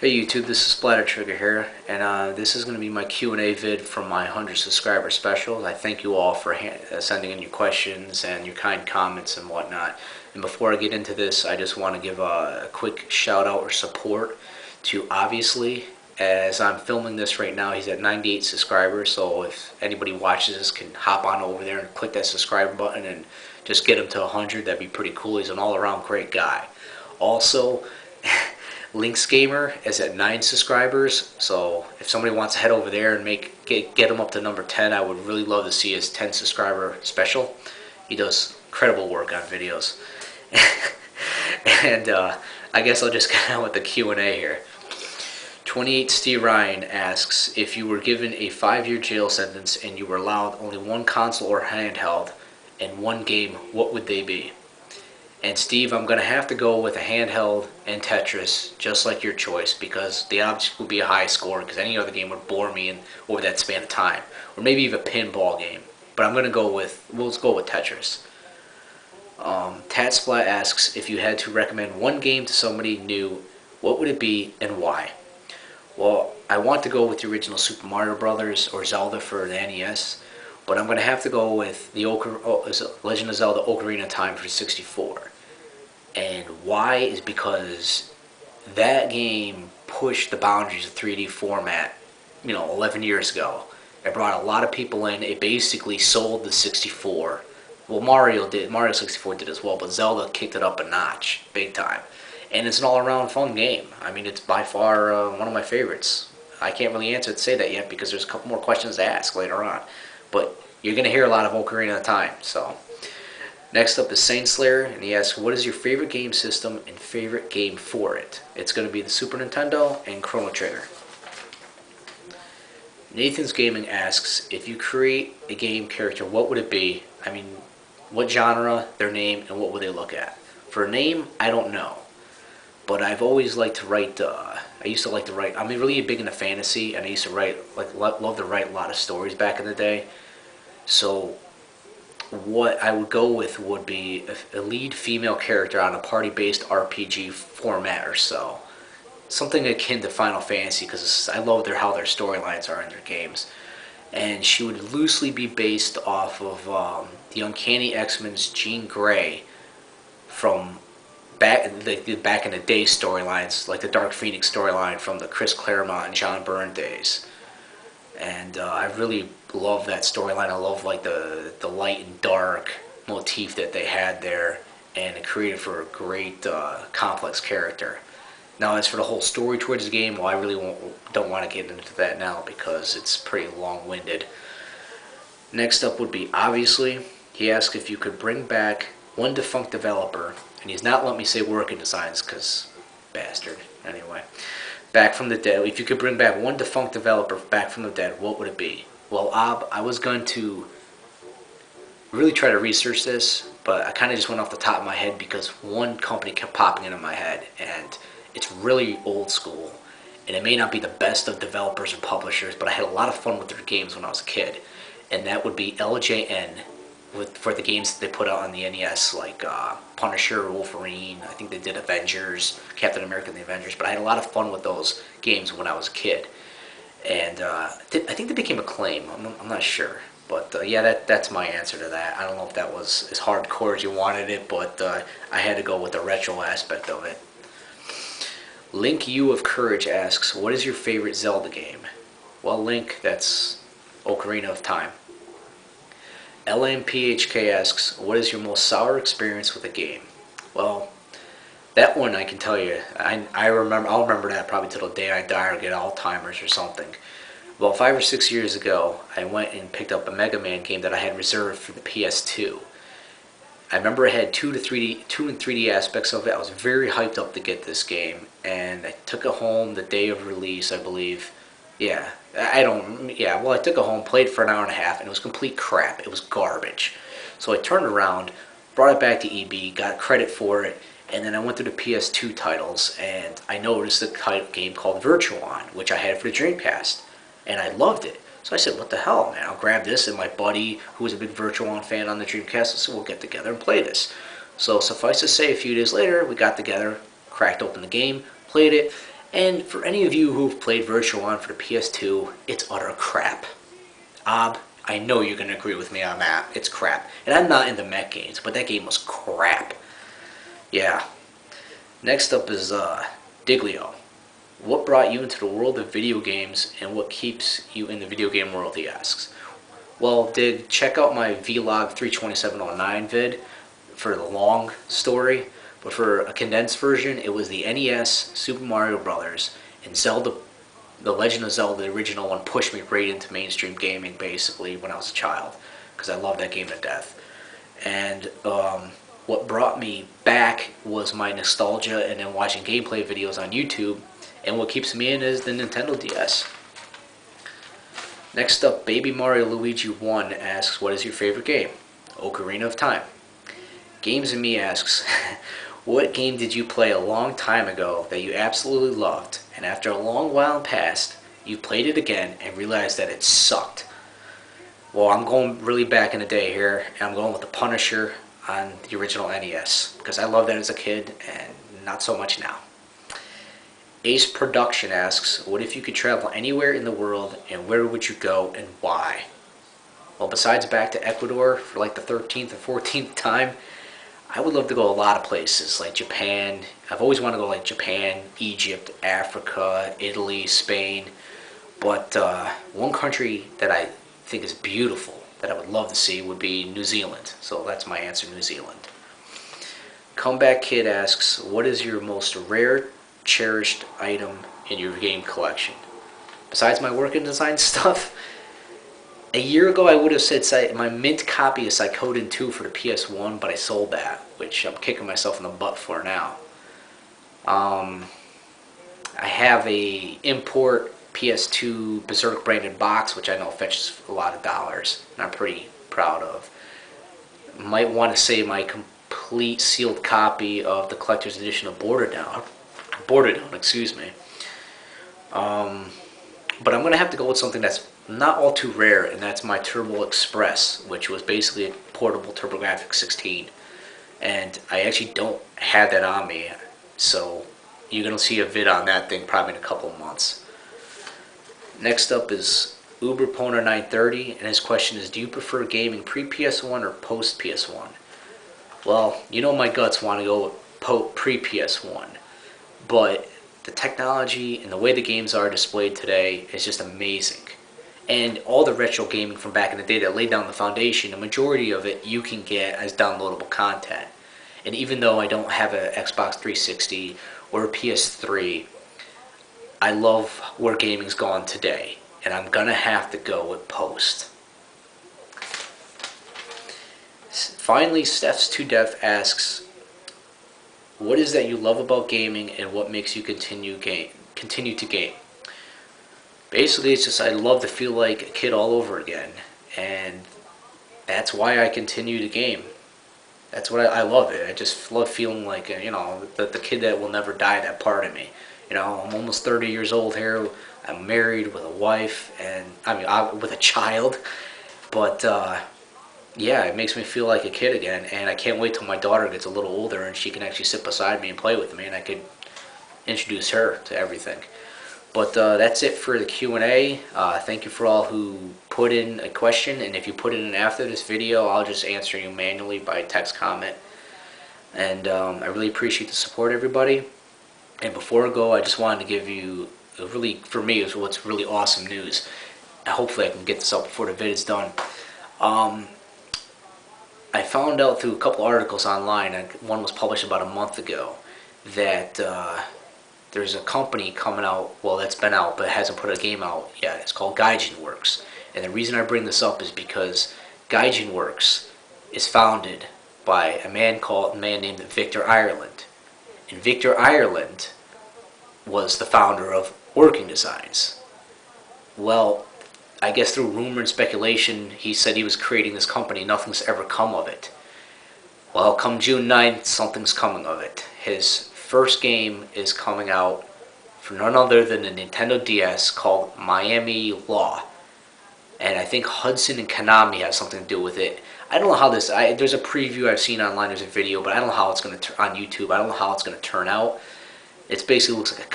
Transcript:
Hey YouTube, this is Splatter Trigger here, and this is going to be my Q&A vid from my 100 subscriber special. I thank you all for sending in your questions and your kind comments and whatnot. And before I get into this, I just want to give a quick shout out or support to Obviously. As I'm filming this right now, he's at 98 subscribers, so if anybody watches this can hop on over there and click that subscribe button and just get him to 100, that'd be pretty cool. He's an all-around great guy. Also, lynxgamer is at 9 subscribers, so if somebody wants to head over there and get him up to number 10, I would really love to see his 10 subscriber special. He does incredible work on videos. And I guess I'll just get on with the Q&A here. 28 Steve Ryan asks, if you were given a 5-year jail sentence and you were allowed only one console or handheld and one game, what would they be? And Steve, I'm going to have to go with a handheld and Tetris, just like your choice, because the object would be a high score, because any other game would bore me over that span of time. Or maybe even a pinball game. But I'm going to go with, let's go with Tetris. Tatsplat asks, if you had to recommend one game to somebody new, what would it be and why? Well, I want to go with the original Super Mario Brothers or Zelda for the NES, but I'm going to have to go with the Legend of Zelda Ocarina of Time for 64. And why is because that game pushed the boundaries of 3D format, 11 years ago. It brought a lot of people in. It basically sold the 64. Well, Mario 64 did as well, but Zelda kicked it up a notch, big time. And it's an all-around fun game. I mean, it's by far one of my favorites. I can't really say that yet because there's a couple more questions to ask later on. But you're going to hear a lot of Ocarina of Time, so. Next up is Saint Slayer, and he asks, what is your favorite game system and favorite game for it? It's going to be the Super Nintendo and Chrono Trigger. Nathan's Gaming asks, if you create a game character, what would it be? I mean, what genre, their name, and what would they look at? For a name, I don't know. But I've always liked to write, I used to like to write, I'm really big into fantasy, and I used to write, love to write a lot of stories back in the day. So what I would go with would be a lead female character on a party-based RPG format or so. Something akin to Final Fantasy, because I love how their storylines are in their games. And she would loosely be based off of the Uncanny X-Men's Jean Grey from back in the day storylines, like the Dark Phoenix storyline from the Chris Claremont and John Byrne days. And I really love that storyline. I love like the light and dark motif that they had there, and it created for a great complex character. Now, as for the whole story towards the game, well, I really don't want to get into that now because it's pretty long-winded. Next up would be Obviously. He asked if you could bring back one defunct developer, and he's not letting me say Working Designs because bastard. Anyway. Back from the dead. If you could bring back one defunct developer back from the dead, what would it be? Well, I was going to really try to research this, but I kind of just went off the top of my head because one company kept popping into my head, and it's really old school, and it may not be the best of developers or publishers, but I had a lot of fun with their games when I was a kid, and that would be LJN. For the games that they put out on the NES, like Punisher, Wolverine, I think they did Avengers, Captain America and the Avengers, but I had a lot of fun with those games when I was a kid. And I think they became Acclaim, I'm not sure. But yeah, that's my answer to that. I don't know if that was as hardcore as you wanted it, but I had to go with the retro aspect of it. Link U of Courage asks, what is your favorite Zelda game? Well, Link, that's Ocarina of Time. LMPHK asks, what is your most sour experience with a game? Well, that one I can tell you, I'll remember that probably till the day I die or get Alzheimer's or something. Well, 5 or 6 years ago, I went and picked up a Mega Man game that I had reserved for the PS2. I remember it had 2 and 3D aspects of it. I was very hyped up to get this game, and I took it home the day of release, I believe. Yeah, I took it home, played for an hour and a half, and it was complete crap. It was garbage. So I turned around, brought it back to EB, got credit for it, and then I went through the PS2 titles, and I noticed a game called Virtuon, which I had for the Dreamcast, and I loved it. So I said, what the hell, man, I'll grab this, and my buddy, who was a big Virtuon fan on the Dreamcast, I said, we'll get together and play this. So suffice to say, a few days later, we got together, cracked open the game, played it, And for any of you who've played Virtual On for the PS2, it's utter crap. I know you're going to agree with me on that. It's crap. And I'm not into mech games, but that game was crap. Yeah. Next up is Diglio. What brought you into the world of video games, and what keeps you in the video game world, he asks. Well, Dig, check out my Vlog 32709 vid for the long story, but for a condensed version, it was the NES, Super Mario Brothers, and Zelda, The Legend of Zelda, the original one, pushed me right into mainstream gaming, basically, when I was a child, because I loved that game to death. And what brought me back was my nostalgia and then watching gameplay videos on YouTube, and what keeps me in is the Nintendo DS. Next up, Baby Mario Luigi 1 asks, what is your favorite game? Ocarina of Time. Games and Me asks, what game did you play a long time ago that you absolutely loved, and after a long while passed, you played it again and realized that it sucked? Well, I'm going really back in the day here, and I'm going with The Punisher on the original NES, because I loved that as a kid, and not so much now. Ace Production asks, what if you could travel anywhere in the world, and where would you go and why? Well, besides back to Ecuador for like the 13th or 14th time, I would love to go a lot of places, like Japan. I've always wanted to go like Japan, Egypt, Africa, Italy, Spain. But one country that I think is beautiful, that I would love to see, would be New Zealand. So that's my answer, New Zealand. Comeback Kid asks, what is your most rare, cherished item in your game collection? Besides my work and design stuff, a year ago I would have said my mint copy of Psychoden 2 for the PS1, but I sold that, which I'm kicking myself in the butt for now. I have a import PS2 Berserk branded box, which I know fetches a lot of dollars, and I'm pretty proud of. Might want to say my complete sealed copy of the collector's edition of Borderdown, excuse me. But I'm going to have to go with something that's not all too rare, and that's my Turbo Express, which was basically a portable TurboGrafx 16. And I actually don't have that on me, so you're going to see a vid on that thing probably in a couple of months. Next up is UberPoner930, and his question is, do you prefer gaming pre-PS1 or post-PS1? Well, you know my guts want to go with pre-PS1, but the technology and the way the games are displayed today is just amazing. And all the retro gaming from back in the day that laid down the foundation, the majority of it you can get as downloadable content. And even though I don't have an Xbox 360 or a PS3, I love where gaming's gone today, and I'm gonna have to go with post. Finally, Steph's2Dev asks, what is that you love about gaming, and what makes you continue to game? Basically, it's just I love to feel like a kid all over again, and that's why I continue to game. That's what I love it. I just love feeling like, the kid that will never die, that part of me. I'm almost 30 years old here. I'm married with a wife, and with a child. But yeah, it makes me feel like a kid again, and I can't wait till my daughter gets a little older and she can actually sit beside me and play with me, and I could introduce her to everything. But that's it for the Q&A. Thank you for all who put in a question, and if you put it in after this video, I'll just answer you manually by text comment. And I really appreciate the support, everybody. And before I go, I just wanted to give you for me, is what's really awesome news. Hopefully I can get this up before the vid is done. I found out through a couple articles online, and one was published about a month ago, that there's a company coming out, well, that's been out, but hasn't put a game out yet. It's called Gaijin Works. And the reason I bring this up is because Gaijin Works is founded by a man named Victor Ireland. And Victor Ireland was the founder of Working Designs. Well, I guess through rumor and speculation, he said he was creating this company. Nothing's ever come of it. Well, come June 9th, something's coming of it. His first game is coming out for none other than the Nintendo DS, called Miami Law. And I think Hudson and Konami have something to do with it. I don't know how this, there's a preview I've seen online, there's a video, but I don't know how it's going to, on YouTube, I don't know how it's going to turn out. It basically looks like a